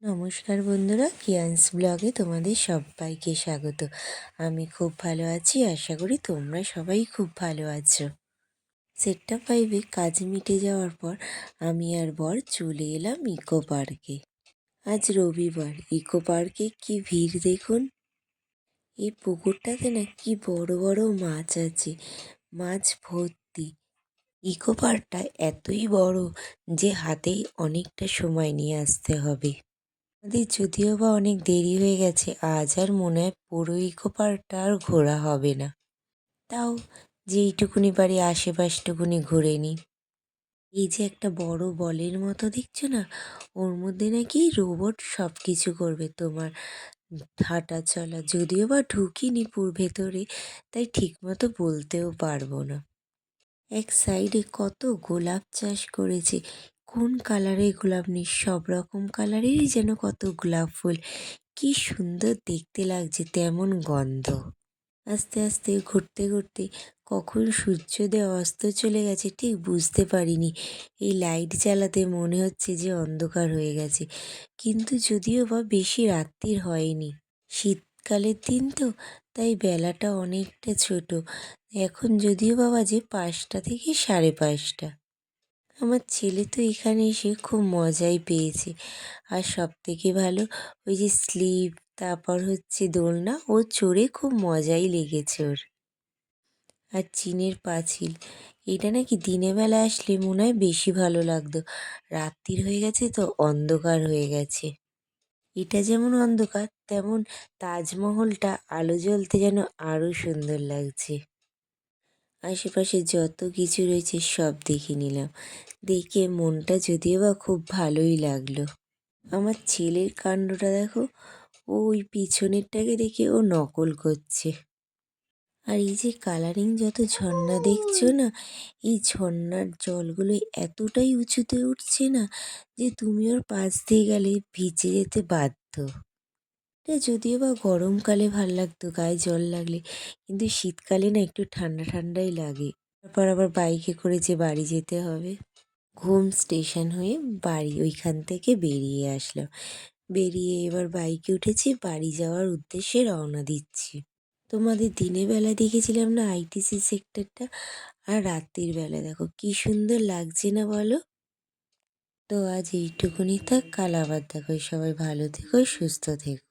নমস্কার বন্ধুরা, কিয়ান্স ব্লগে তোমাদের সবাইকে স্বাগত। আমি খুব ভালো আছি, আশা করি তোমরা সবাই খুব ভালো আছো। সেক্টর 5-এ কাজ মিটে যাওয়ার পর আমি আর বর চলে এলাম ইকো পার্কে। আজ রবিবার, ইকো পার্কে কি ভিড় দেখুন। এই পুকুরটাতে না কি বড় বড় মাছ আছে, মাছ ভর্তি। ইকো পার্কটা এতই বড় যে হাতেই অনেকটা সময় নিয়ে আসতে হবে। আমাদের যদিও বা অনেক দেরি হয়ে গেছে, আজ আর মনে হয় পুরো ইকো পার্কটা আর ঘোরা হবে না। তাও যেইটুকুনি পারি আশেপাশটুকুনি ঘুরে নিই। এই যে একটা বড় বলের মতো দেখছো না, ওর মধ্যে নাকি রোবট সব কিছু করবে, তোমার হাঁটা চলা। যদিও বা ঢুকিনি ভেতরে, তাই ঠিক মতো বলতেও পারবো না। এক সাইডে কত গোলাপ চাষ করেছে, কোন কালারের গোলাপ নেই, সব রকম কালারেরই যেন কত গোলাপ ফুল। কি সুন্দর দেখতে লাগছে, তেমন গন্ধ। আস্তে আস্তে ঘুরতে ঘুরতে কখন সূর্যোদয় অস্ত চলে গেছে ঠিক বুঝতে পারিনি। এই লাইট জ্বালাতে মনে হচ্ছে যে অন্ধকার হয়ে গেছে, কিন্তু যদিও বা বেশি রাত্রির হয়নি। শীতকালের দিন তো, তাই বেলাটা অনেকটা ছোট। এখন যদিও বা বাজে 5টা থেকে 5:30। আমার ছেলে তো এখানে এসে খুব মজাই পেয়েছে। আর সবথেকে ভালো, ওই যে স্লিপ, তারপর হচ্ছে দোলনা, ও চড়ে খুব মজাই লেগেছে ওর। আর চীনের পাঁচিল, এটা নাকি দিনের বেলা আসলে মনে হয় বেশি ভালো লাগতো। রাত্রির হয়ে গেছে তো অন্ধকার হয়ে গেছে। এটা যেমন অন্ধকার, তেমন তাজমহলটা আলো জ্বলতে যেন আরও সুন্দর লাগছে। আশেপাশে যত কিছু রয়েছে সব দেখে নিলাম, দেখে মনটা যদিও বা খুব ভালোই লাগলো। আমার ছেলের কাণ্ডটা দেখো, ওই পিছনেরটাকে দেখে ও নকল করছে। আর এই যে কালারিং যত ঝর্ণা দেখছো না, এই ঝর্ণার জলগুলো এতটাই উঁচুতে উঠছে না যে তুমি ওর পাশ দিয়ে গেলে ভিজে যেতে বাধ্য। এটা যদিও বা গরমকালে ভাল লাগতো গায়ে জল লাগলে, কিন্তু শীতকালে না একটু ঠান্ডা ঠান্ডাই লাগে। তারপর আবার বাইকে করে যে বাড়ি যেতে হবে। ঘুম স্টেশন হয়ে বাড়ি ওইখান থেকে বেরিয়ে আসলাম। বেরিয়ে এবার বাইকে উঠেছি, বাড়ি যাওয়ার উদ্দেশ্যে রওনা দিচ্ছি। তোমাদের দিনের বেলা দেখেছিলাম না আইটিসি সেক্টরটা, আর রাত্রির বেলা দেখো কি সুন্দর লাগছে না বলো। তো আজ এইটুকুনি থাক, কাল আবার দেখো। সবাই ভালো থেকো, সুস্থ থেকো।